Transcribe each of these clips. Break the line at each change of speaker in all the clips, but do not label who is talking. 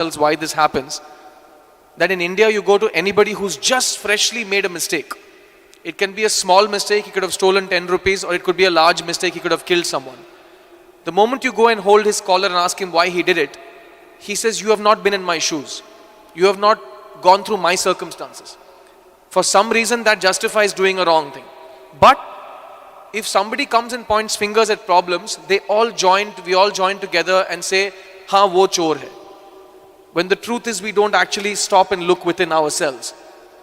why this happens, that in India you go to anybody who's just freshly made a mistake. It can be a small mistake, he could have stolen 10 rupees, or it could be a large mistake, he could have killed someone. The moment you go and hold his collar and ask him why he did it, he says, you have not been in my shoes. You have not gone through my circumstances. For some reason that justifies doing a wrong thing. But if somebody comes and points fingers at problems, we all join together and say, हाँ वो चोर है. When the truth is we don't actually stop and look within ourselves.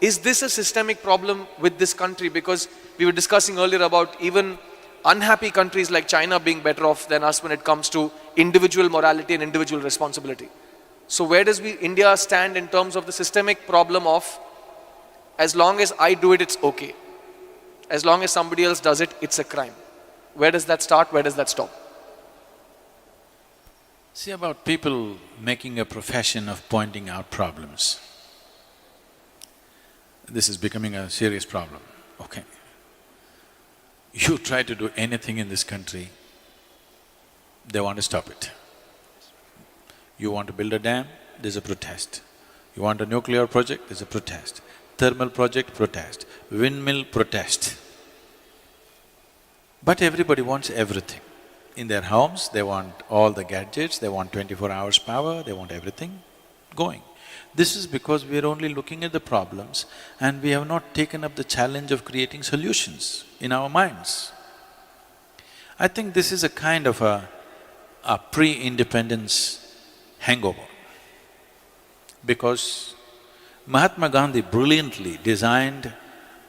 Is this a systemic problem with this country? Because we were discussing earlier about even unhappy countries like China being better off than us when it comes to individual morality and individual responsibility. So where does India stand in terms of the systemic problem of, as long as I do it, it's okay. As long as somebody else does it, it's a crime. Where does that start? Where does that stop?
See, about people making a profession of pointing out problems. This is becoming a serious problem, okay. You try to do anything in this country, they want to stop it. You want to build a dam, there's a protest. You want a nuclear project, there's a protest. Thermal project, protest. Windmill, protest. But everybody wants everything. In their homes, they want all the gadgets, they want 24 hours power, they want everything going. This is because we are only looking at the problems and we have not taken up the challenge of creating solutions in our minds. I think this is a kind of a pre-independence hangover. Because Mahatma Gandhi brilliantly designed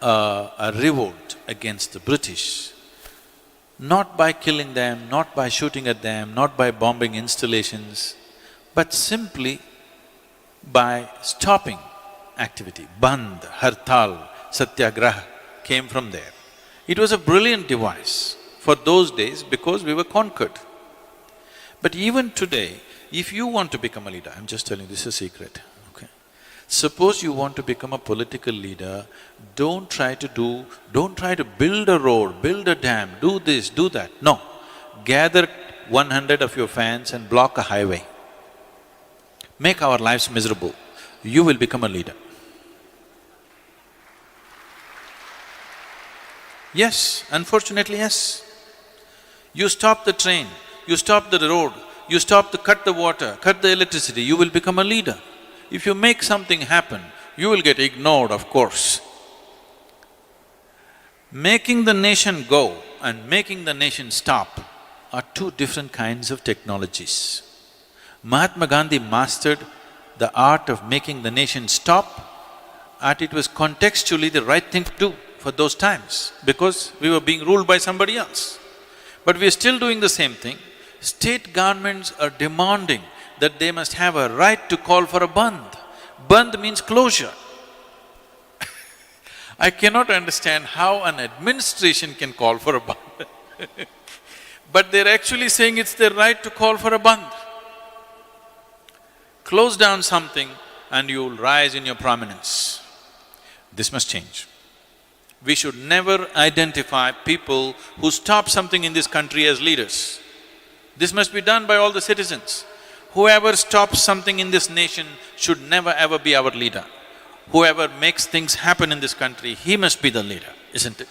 a revolt against the British, not by killing them, not by shooting at them, not by bombing installations, but simply by stopping activity. Bandh, Hartal, Satyagraha came from there. It was a brilliant device for those days because we were conquered. But even today, if you want to become a leader, I'm just telling you, this is a secret, okay? Suppose you want to become a political leader, don't try to build a road, build a dam, do this, do that. No. Gather 100 of your fans and block a highway. Make our lives miserable. You will become a leader. Yes, unfortunately, yes. You stop the train, you stop the road, you cut the water, cut the electricity, you will become a leader. If you make something happen, you will get ignored, of course. Making the nation go and making the nation stop are two different kinds of technologies. Mahatma Gandhi mastered the art of making the nation stop, and it was contextually the right thing to do for those times because we were being ruled by somebody else. But we are still doing the same thing. State governments are demanding that they must have a right to call for a bandh. Bandh means closure. I cannot understand how an administration can call for a bandh but they're actually saying it's their right to call for a bandh. Close down something and you'll rise in your prominence. This must change. We should never identify people who stop something in this country as leaders. This must be done by all the citizens. Whoever stops something in this nation should never ever be our leader. Whoever makes things happen in this country, he must be the leader, isn't it?